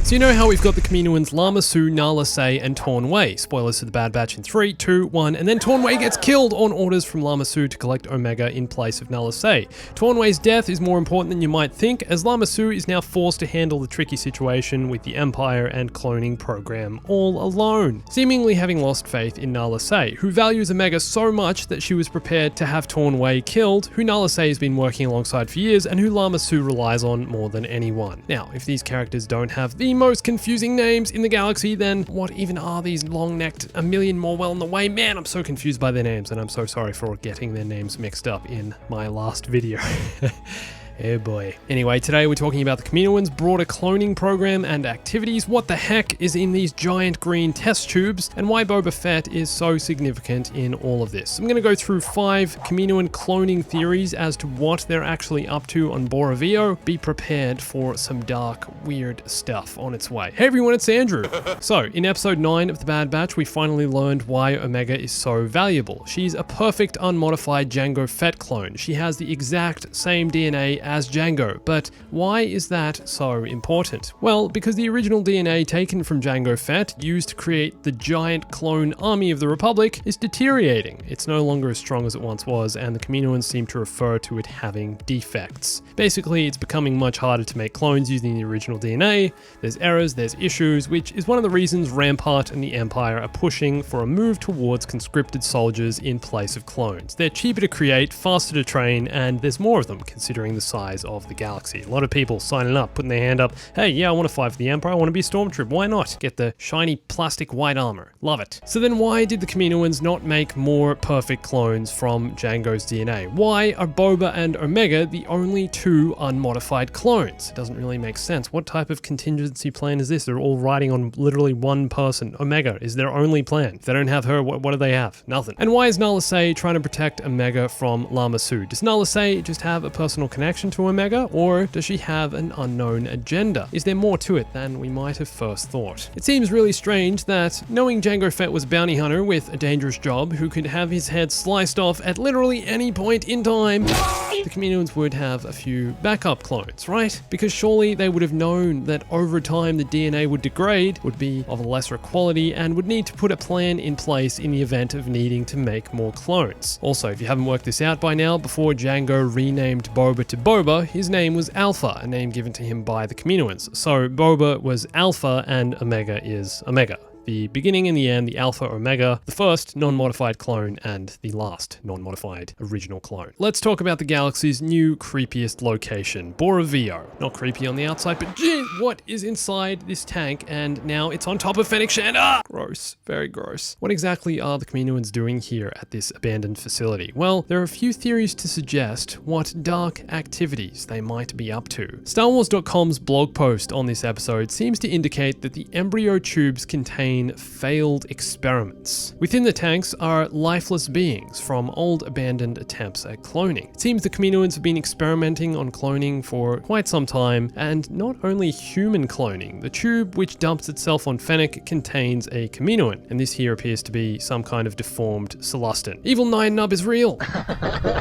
So you know how we've got the Kaminoans Lama Su, Nala Se, and Torn Wei. Spoilers for the Bad Batch in 3, 2, 1, and then Torn Wei gets killed on orders from Lama Su to collect Omega in place of Nala Se. Torn Wei's death is more important than you might think, as Lama Su is now forced to handle the tricky situation with the Empire and cloning program all alone, seemingly having lost faith in Nala Se, who values Omega so much that she was prepared to have Torn Wei killed, who Nala Se has been working alongside for years and who Lama Su relies on more than anyone. Now, if these characters don't have the most confusing names in the galaxy, then what even are these long-necked a million more well in the way? Man, I'm so confused by their names, and I'm so sorry for getting their names mixed up in my last video. Oh boy. Anyway, today we're talking about the Kaminoans' broader cloning program and activities, what the heck is in these giant green test tubes, and why Boba Fett is so significant in all of this. I'm going to go through 5 Kaminoan cloning theories as to what they're actually up to on Bora Vio. Be prepared for some dark, weird stuff on its way. Hey everyone, it's Andrew. So, in episode 9 of the Bad Batch, we finally learned why Omega is so valuable. She's a perfect unmodified Jango Fett clone. She has the exact same DNA as Jango, but why is that so important? Well, because the original DNA taken from Jango Fett, used to create the giant clone army of the Republic, is deteriorating. It's no longer as strong as it once was, and the Kaminoans seem to refer to it having defects. Basically, it's becoming much harder to make clones using the original DNA. There's errors, there's issues, which is one of the reasons Rampart and the Empire are pushing for a move towards conscripted soldiers in place of clones. They're cheaper to create, faster to train, and there's more of them considering the size of the galaxy. A lot of people signing up, putting their hand up, hey, yeah, I want to fight for the Empire, I want to be a stormtrooper, why not? Get the shiny plastic white armor. Love it. So then why did the Kaminoans not make more perfect clones from Jango's DNA? Why are Boba and Omega the only 2 unmodified clones? It doesn't really make sense. What type of contingency plan is this? They're all riding on literally one person. Omega is their only plan. If they don't have her, what do they have? Nothing. And why is Nala Se trying to protect Omega from Lama Su? Does Nala Se just have a personal connection to Omega, or does she have an unknown agenda? Is there more to it than we might have first thought? It seems really strange that, knowing Jango Fett was a bounty hunter with a dangerous job who could have his head sliced off at literally any point in time, the Kaminoans would have a few backup clones, right? Because surely they would have known that over time the DNA would degrade, would be of a lesser quality, and would need to put a plan in place in the event of needing to make more clones. Also, if you haven't worked this out by now, before Jango renamed Boba to Boba, his name was Alpha, a name given to him by the Kaminoans. So Boba was Alpha and Omega is Omega. The beginning and the end, the Alpha Omega, the first non-modified clone and the last non-modified original clone. Let's talk about the galaxy's new creepiest location, Bora Vio. Not creepy on the outside, but geez, what is inside this tank? And now it's on top of Fennec Shand. Ah! Gross. Very gross. What exactly are the Kaminoans doing here at this abandoned facility? Well, there are a few theories to suggest what dark activities they might be up to. StarWars.com's blog post on this episode seems to indicate that the embryo tubes contain failed experiments. Within the tanks are lifeless beings from old abandoned attempts at cloning. It seems the Kaminoans have been experimenting on cloning for quite some time, and not only human cloning. The tube, which dumps itself on Fennec, contains a Kaminoan, and this here appears to be some kind of deformed Celestin. Evil Nine Nub is real!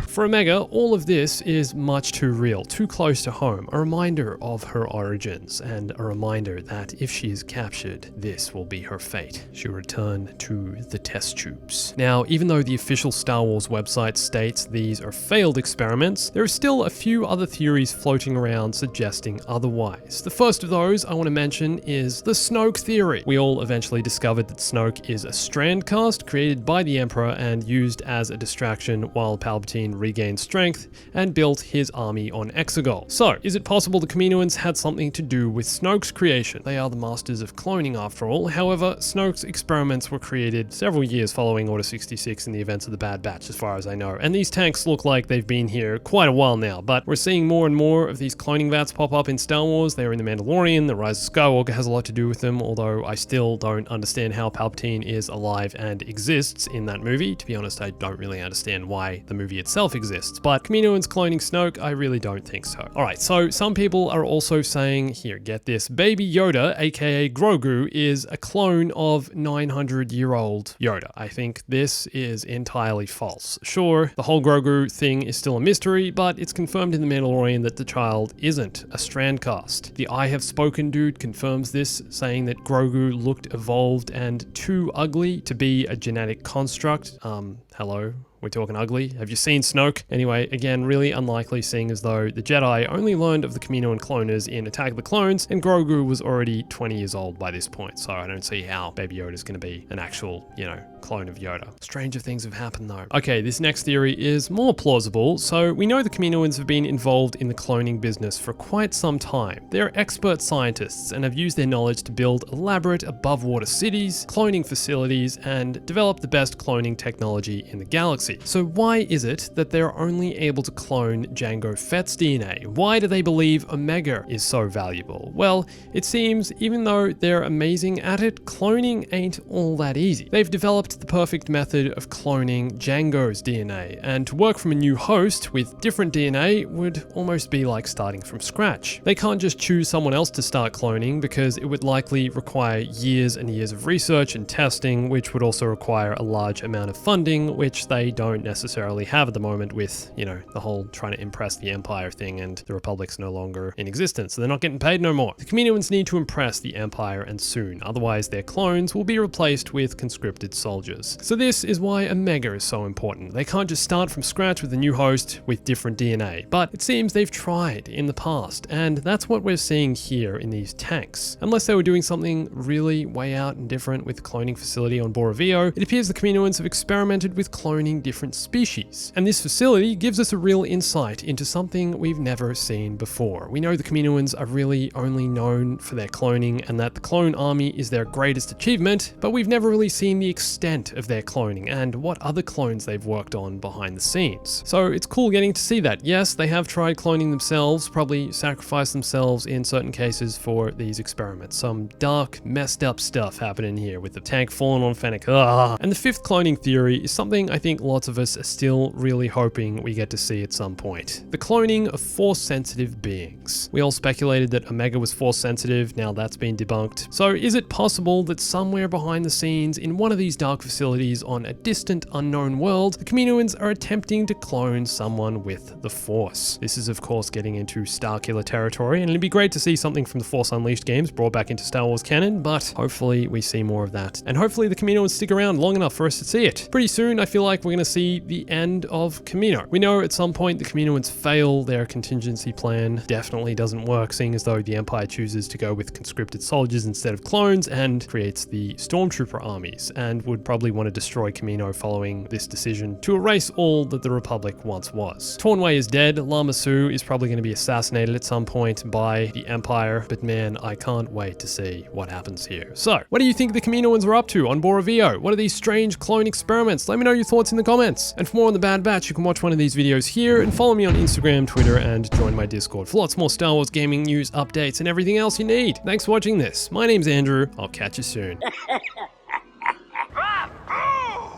For Omega, all of this is much too real, too close to home, a reminder of her origins, and a reminder that if she is captured, this will be her fate. She'll return to the test tubes. Now, even though the official Star Wars website states these are failed experiments, there are still a few other theories floating around suggesting otherwise. The first of those I want to mention is the Snoke theory. We all eventually discovered that Snoke is a strand cast created by the Emperor and used as a distraction while Palpatine regained strength and built his army on Exegol. So, is it possible the Kaminoans had something to do with Snoke's creation? They are the masters of cloning after all. However, Snoke's experiments were created several years following Order 66 in the events of the Bad Batch, as far as I know. And these tanks look like they've been here quite a while now, but we're seeing more and more of these cloning vats pop up in Star Wars. They're in The Mandalorian, The Rise of Skywalker has a lot to do with them, although I still don't understand how Palpatine is alive and exists in that movie. To be honest, I don't really understand why the movie itself exists, but Kaminoans cloning Snoke, I really don't think so. Alright, so some people are also saying, here, get this, Baby Yoda, aka Grogu, is a clone clone of 900-year-old Yoda. I think this is entirely false. Sure, the whole Grogu thing is still a mystery, but it's confirmed in The Mandalorian that the child isn't a Strandcast. The I Have Spoken dude confirms this, saying that Grogu looked evolved and too ugly to be a genetic construct. Hello? We're talking ugly. Have you seen Snoke? Anyway, again, really unlikely, seeing as though the Jedi only learned of the Kaminoan cloners in Attack of the Clones, and Grogu was already 20 years old by this point, so I don't see how Baby Yoda is going to be an actual, clone of Yoda. Stranger things have happened though. Okay, this next theory is more plausible. So we know the Kaminoans have been involved in the cloning business for quite some time. They're expert scientists and have used their knowledge to build elaborate above-water cities, cloning facilities, and develop the best cloning technology in the galaxy. So why is it that they're only able to clone Jango Fett's DNA? Why do they believe Omega is so valuable? Well, it seems even though they're amazing at it, cloning ain't all that easy. They've developed the perfect method of cloning Jango's DNA, and to work from a new host with different DNA would almost be like starting from scratch. They can't just choose someone else to start cloning because it would likely require years and years of research and testing, which would also require a large amount of funding, which they don't necessarily have at the moment with, the whole trying to impress the Empire thing, and the Republic's no longer in existence, so they're not getting paid no more. The Kaminoans need to impress the Empire, and soon, otherwise their clones will be replaced with conscripted soldiers. So this is why Omega is so important. They can't just start from scratch with a new host with different DNA, but it seems they've tried in the past, and that's what we're seeing here in these tanks. Unless they were doing something really way out and different with the cloning facility on Bora Vio, it appears the Kaminoans have experimented with cloning different species. And this facility gives us a real insight into something we've never seen before. We know the Kaminoans are really only known for their cloning and that the clone army is their greatest achievement, but we've never really seen the extent of their cloning and what other clones they've worked on behind the scenes. So it's cool getting to see that. Yes, they have tried cloning themselves, probably sacrificed themselves in certain cases for these experiments. Some dark, messed up stuff happening here with the tank falling on Fennec. And the fifth cloning theory is something I think lots of us are still really hoping we get to see at some point. The cloning of Force-sensitive beings. We all speculated that Omega was Force-sensitive, now that's been debunked. So is it possible that somewhere behind the scenes in one of these dark facilities on a distant, unknown world, the Kaminoans are attempting to clone someone with the Force? This is of course getting into Starkiller territory, and it'd be great to see something from the Force Unleashed games brought back into Star Wars canon, but hopefully we see more of that. And hopefully the Kaminoans stick around long enough for us to see it. Pretty soon I feel like we're going to see the end of Kamino. We know at some point the Kaminoans fail their contingency plan. Definitely doesn't work, seeing as though the Empire chooses to go with conscripted soldiers instead of clones and creates the Stormtrooper armies, and would probably want to destroy Kamino following this decision to erase all that the Republic once was. Tornway is dead. Lama Su is probably going to be assassinated at some point by the Empire, but man, I can't wait to see what happens here. So, what do you think the Kaminoans are up to on Bora Vio? What are these strange clone experiments? Let me know your thoughts in the comments. And for more on the Bad Batch, you can watch one of these videos here and follow me on Instagram, Twitter, and join my Discord for lots more Star Wars gaming news, updates, and everything else you need. Thanks for watching this. My name's Andrew. I'll catch you soon.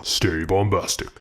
Stay bombastic.